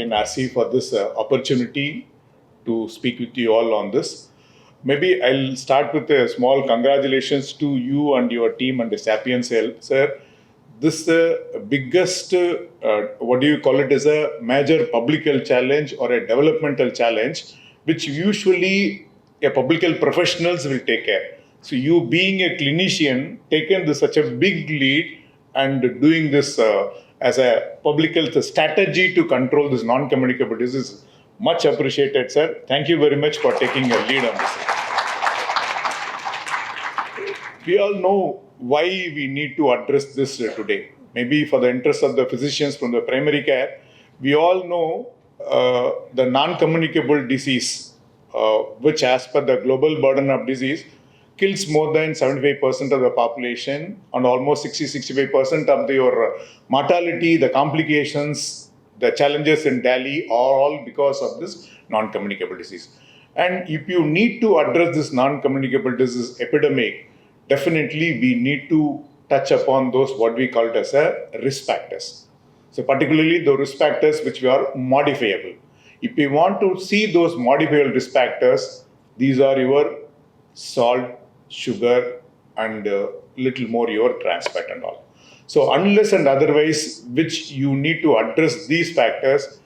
again RC for this opportunity to speak with you all on this. Maybe I'll start with a small congratulations to you and your team and the Sapiens Health, sir. This biggest, what do you call it, is a major public health challenge or a developmental challenge, which usually a public health professionals will take care. So you being a clinician, taken this such a big lead and doing this as a public health strategy to control this non-communicable disease, much appreciated, sir. Thank you very much for taking a lead on this. We all know why we need to address this today. Maybe for the interest of the physicians from the primary care, we all know the non-communicable disease, which as per the global burden of disease, kills more than 75% of the population and almost 60-65% of your mortality, the complications, the challenges in Delhi are all because of this non-communicable disease. And if you need to address this non-communicable disease epidemic, definitely we need to touch upon those what we call it as a risk factors. So particularly the risk factors which are modifiable. If we want to see those modifiable risk factors, these are your salt, sugar, and little more your trans fat and all. So unless and otherwise which you need to address these factors,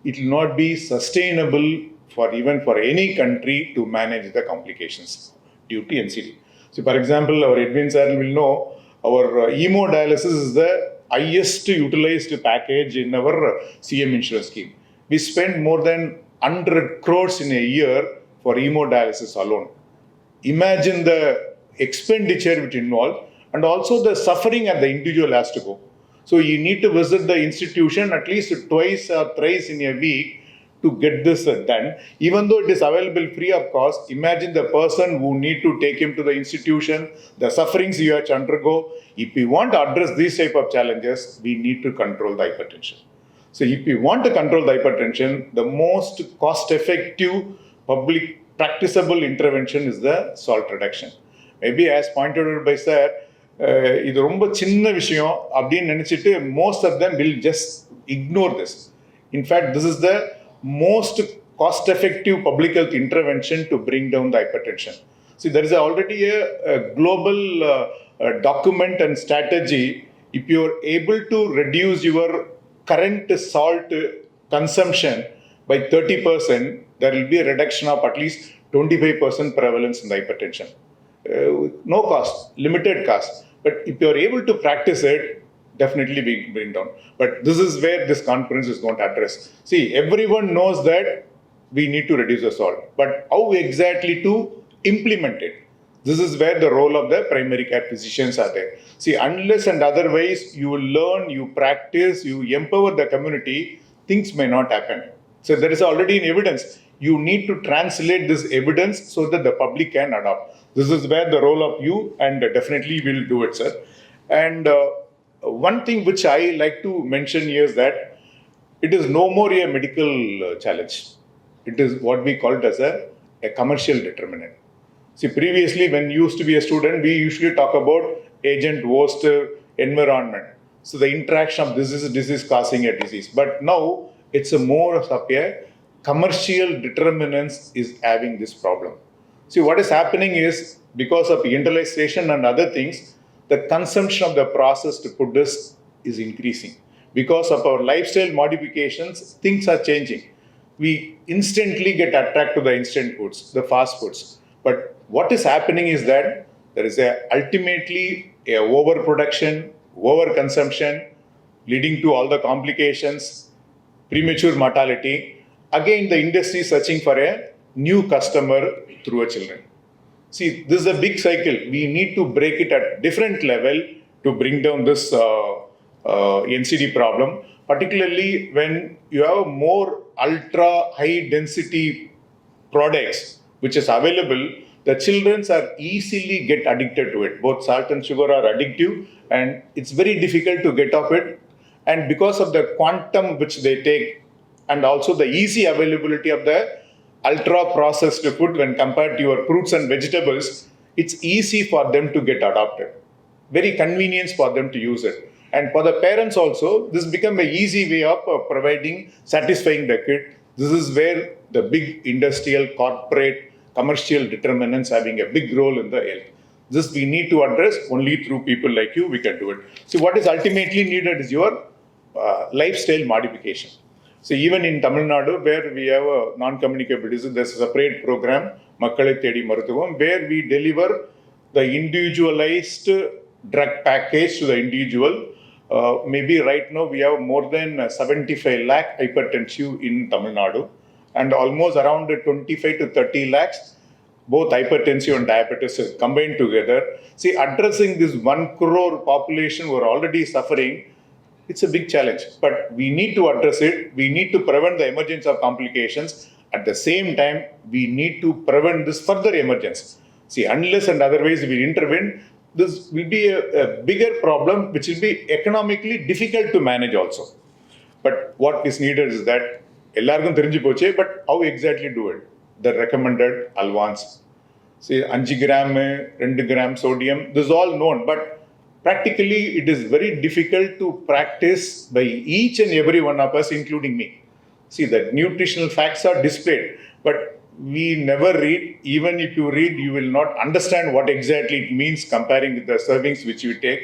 it will not be sustainable for even for any country to manage the complications due to NCD. So for example, our Edwin sir will know our hemodialysis is the highest utilized package in our CM insurance scheme. We spend more than 100 crores in a year for hemodialysis alone. Imagine the expenditure which involved and also the suffering that the individual has to go. So you need to visit the institution at least twice or thrice in a week to get this done. Even though it is available free of cost, imagine the person who need to take him to the institution, the sufferings you have to undergo. If we want to address these type of challenges, we need to control the hypertension. So if we want to control the hypertension, the most cost-effective public practicable intervention is the salt reduction. Maybe as pointed out by sir, இது ரொம்ப சின்ன விஷயம் அப்படின்னு நினைச்சிட்டு most of them will just ignore this. In fact, this is the most cost-effective public health intervention to bring down the hypertension. See, there is already a global document and strategy. If you are able to reduce your current salt consumption by 30%, there will be a reduction of at least 25% prevalence in the hypertension. No cost, limited cost. But if you are able to practice it, definitely we bring down. But this is where this conference is going to address. See, everyone knows that we need to reduce the salt, but how exactly to implement it? This is where the role of the primary care physicians are there. See, unless and otherwise you will learn, you practice, you empower the community, things may not happen. So there is already an evidence. You need to translate this evidence so that the public can adopt. This is where the role of you, and definitely will do it, sir. And one thing which I like to mention here is that it is no more a medical challenge. It is what we call it as a commercial determinant. See, previously when you used to be a student, we usually talk about agent, host, environment. So the interaction of disease causing a disease. But now it's a more of a commercial determinants is having this problem. See, what is happening is because of industrialization and other things, the consumption of the processed food is increasing. Because of our lifestyle modifications, things are changing. We instantly get attracted to the instant foods, the fast foods. But what is happening is that there is ultimately a overproduction, overconsumption, leading to all the complications, premature mortality. Again, the industry is searching for a new customer through a children. See, this is a big cycle. We need to break it at different level to bring down this NCD problem, particularly when you have more ultra high density products which is available. The children are easily get addicted to it. Both salt and sugar are addictive and it's very difficult to get off it. And because of the quantum which they take and also the easy availability of the ultra processed food when compared to your fruits and vegetables, it's easy for them to get adopted. Very convenient for them to use it. And for the parents also, this become an easy way of providing, satisfying the kid. This is where the big industrial, corporate, commercial determinants having a big role in the health. This we need to address only through people like you, we can do it. So what is ultimately needed is your lifestyle modification. So even in Tamil Nadu, where we have a non-communicable disease, there's a separate program, Makkalai Thedi Maruthuvam, where we deliver the individualized drug package to the individual. Maybe right now we have more than 75 lakh hypertensive in Tamil Nadu, and almost around 25 to 30 lakhs both hypertension and diabetes combined together. See, addressing this 1 crore population who are already suffering, it's a big challenge. But we need to address it. We need to prevent the emergence of complications. At the same time, we need to prevent this further emergence. See, unless and otherwise we intervene, this will be a bigger problem which will be economically difficult to manage also. But what is needed is that, எல்லாருக்கும் தெரிஞ்சு போச்சு, but how exactly do it? The recommended Alvans. See, 5 gram, 2 gram sodium, this is all known, but practically it is very difficult to practice by each and every one of us, including me. See, the nutritional facts are displayed, but we never read. Even if you read, you will not understand what exactly it means comparing with the servings which you take.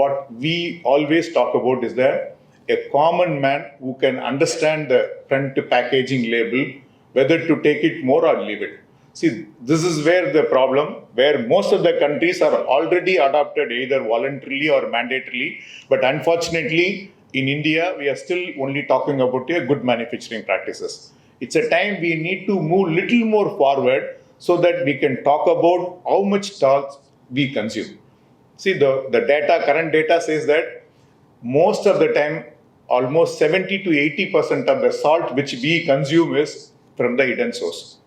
What we always talk about is that a common man who can understand the front packaging label, whether to take it more or leave it. See, this is where the problem, where most of the countries are already adopted either voluntarily or mandatorily, but unfortunately in India, we are still only talking about good manufacturing practices. It's a time we need to move little more forward so that we can talk about how much salt we consume. See, the data, current data says that most of the time, almost 70 to 80% of the salt which we consume is from the hidden source.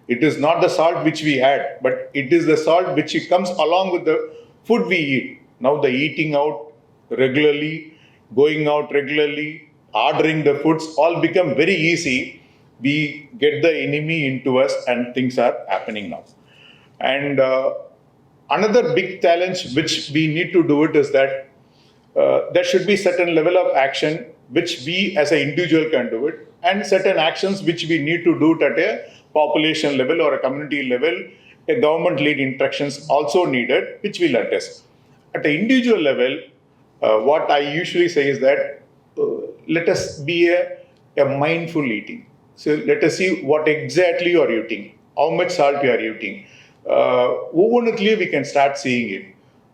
It is not the salt which we add, but it is the salt which comes along with the food we eat. Now the eating out regularly, going out regularly, ordering the foods all become very easy. We get the enemy into us and things are happening now. And another big challenge which we need to do it is that there should be certain level of action which we as an individual can do it, and certain actions which we need to do it at a population level or a community level. A government lead instructions also needed, which we'll address. At the individual level, what I usually say is that let us be a mindful eating. So let us see what exactly you are eating, how much salt you are eating. We can start seeing it.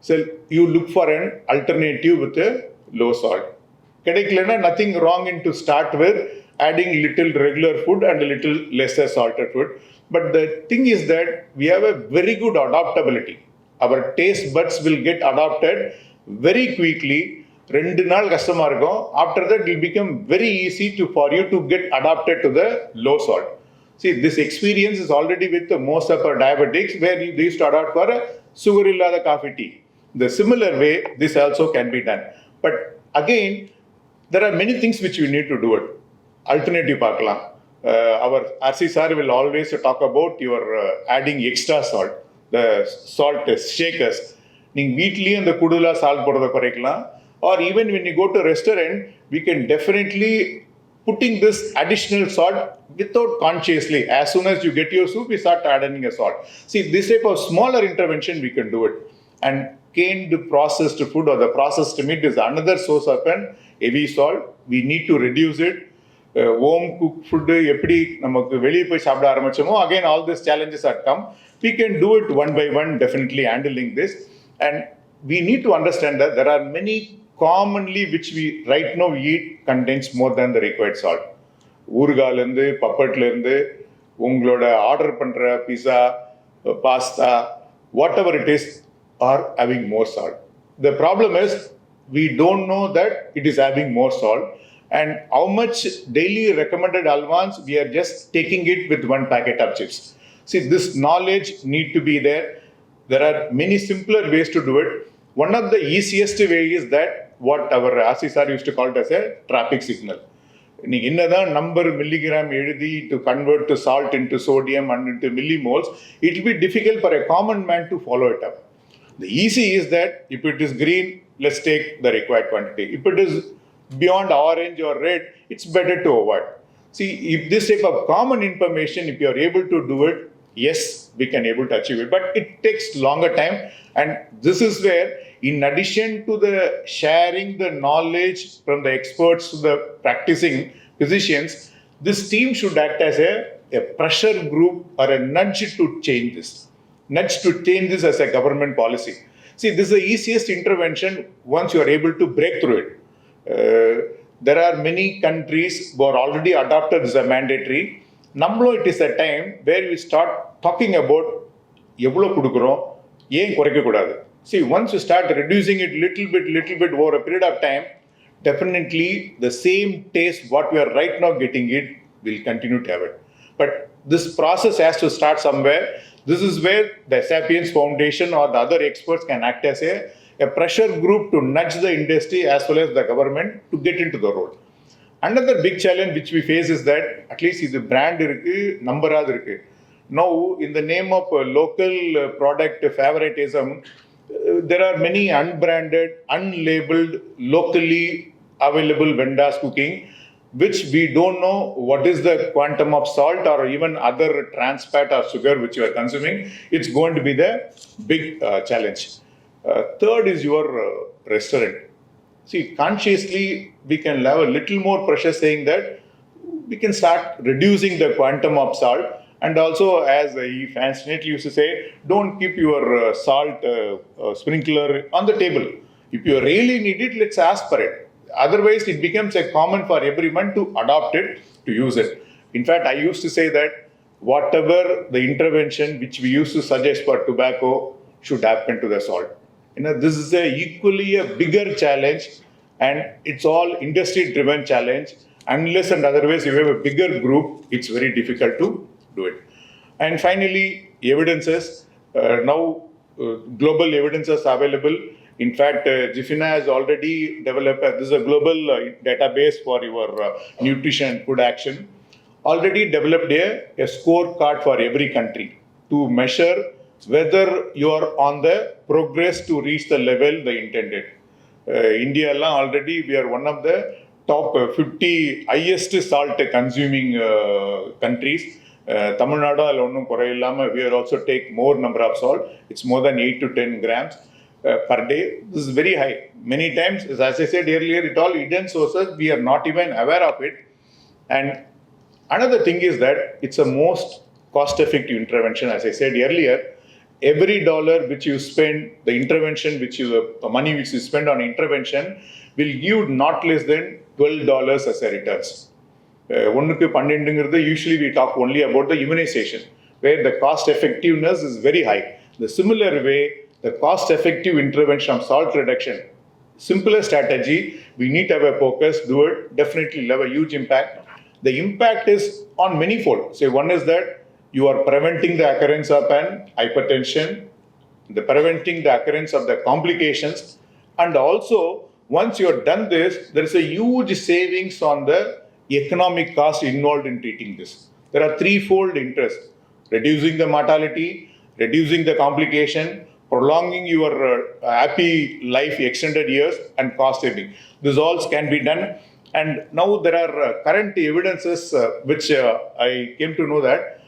So you look for an alternative with a low salt. Nothing wrong in to start with adding little regular food and a little lesser salted food. But the thing is that we have a very good adaptability. Our taste buds will get adopted very quickly. After that, it will become very easy for you to get adapted to the low salt. See, this experience is already with most of our diabetics, where they used to adopt for a sugar illada coffee tea. The similar way, this also can be done. But again, there are many things which we need to do it. Alternative paakalam. Our RC sir will always talk about your adding extra salt, the salt shakers. நீங்க வீட்லயே அந்த குடுலா salt போடுறத குறைக்கலாம். Or even when you go to a restaurant, we can definitely putting this additional salt without consciously. As soon as you get your soup, we start adding a salt. See, this type of smaller intervention, we can do it. And canned processed food or the processed meat is another source of an heavy salt. We need to reduce it. Home cooked food, எப்படி நமக்கு வெளியே போய் சாப்பிட ஆரம்பிச்சோமோ, again all these challenges are come. We can do it one by one, definitely handling this. And we need to understand that there are many commonly which we right now eat contains more than the required salt. ஊறுகாலேருந்து பப்பட்லேருந்து உங்களோட order பண்ணுற pizza, pasta, whatever it is, are having more salt. The problem is we don't know that it is having more salt, and how much daily recommended Alvans we are just taking it with one packet of chips. See, this knowledge need to be there. There are many simpler ways to do it. One of the easiest way is that what our Assis sir used to call it as a traffic signal. நீங்க என்னதான் number milligram எழுதி to convert to salt into sodium and into millimoles, it will be difficult for a common man to follow it up. The easy is that if it is green, let's take the required quantity. If it is beyond orange or red, it's better to avoid. See, if this type of common information, if you are able to do it, yes, we can able to achieve it. But it takes longer time. And this is where, in addition to the sharing the knowledge from the experts to the practicing physicians, this team should act as a pressure group or a nudge to change this. Nudge to change this as a government policy. See, this is the easiest intervention once you are able to break through it. There are many countries who are already adopted as a mandatory. Namlo, it is a time where we start talking about எவ்வளோ கொடுக்குறோம், ஏன் குறைக்கக்கூடாது. See, once you start reducing it little bit over a period of time, definitely the same taste what we are right now getting it will continue to have it. But this process has to start somewhere. This is where the Sapiens Foundation or the other experts can act as a pressure group to nudge the industry as well as the government to get into the role. Another big challenge which we face is that at least the brand irukku, numberad irukku. Now, in the name of local product favoritism, there are many unbranded, unlabeled, locally available vendors cooking, which we don't know what is the quantum of salt or even other trans fat or sugar which you are consuming. It's going to be the big challenge. Third is your restaurant. See, consciously, we can have a little more pressure saying that we can start reducing the quantum of salt. And also, as he fascinately used to say, don't keep your salt sprinkler on the table. If you really need it, let's ask for it. Otherwise, it becomes a common for everyone to adopt it, to use it. In fact, I used to say that whatever the intervention which we used to suggest for tobacco should happen to the salt. This is equally a bigger challenge, and it's all industry-driven challenge. Unless and otherwise you have a bigger group, it's very difficult to do it. And finally, evidences. Now, global evidences available. In fact, Jifina has already developed, this is a global database for your nutrition food action, already developed a scorecard for every country to measure whether you are on the progress to reach the level they intended. India already, we are one of the top 50 highest salt consuming countries. Tamil Nadu, we are also take more number of salt. It's more than 8 to 10 grams per day. This is very high. Many times, as I said earlier, it all hidden sources. We are not even aware of it. And another thing is that it's a most cost-effective intervention. As I said earlier, every dollar which you spend, the intervention which you, the money which you spend on intervention will give not less than $12 as a returns. Usually we talk only about the immunization, where the cost effectiveness is very high. The similar way, the cost effective intervention of salt reduction, simpler strategy, we need to have a focus, do it, definitely have a huge impact. The impact is on many fold. Say one is that you are preventing the occurrence of an hypertension, preventing the occurrence of the complications, and also once you have done this, there is a huge savings on the economic cost involved in treating this. There are threefold interest: reducing the mortality, reducing the complication, prolonging your happy life extended years, and cost saving. This all can be done. And now there are current evidences which I came to know that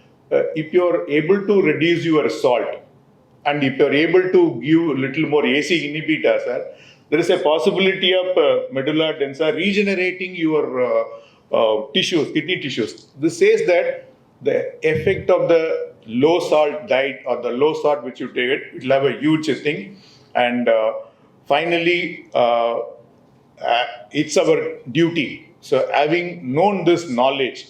if you are able to reduce your salt and if you are able to give a little more AC inhibitors, there is a possibility of medulla densa regenerating your tissues, kidney tissues. This says that the effect of the low salt diet or the low salt which you take, it will have a huge thing. And finally, it's our duty. So having known this knowledge,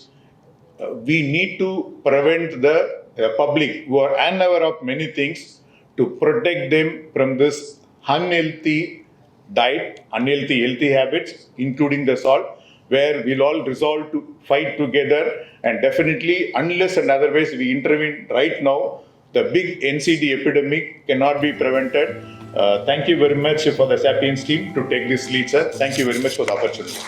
we need to prevent the public who are unaware of many things to protect them from this unhealthy diet, unhealthy healthy habits, including the salt, where we'll all resolve to fight together. And definitely, unless and otherwise we intervene right now, the big NCD epidemic cannot be prevented. Thank you very much for the Sapiens team to take this lead, sir. Thank you very much for the opportunity.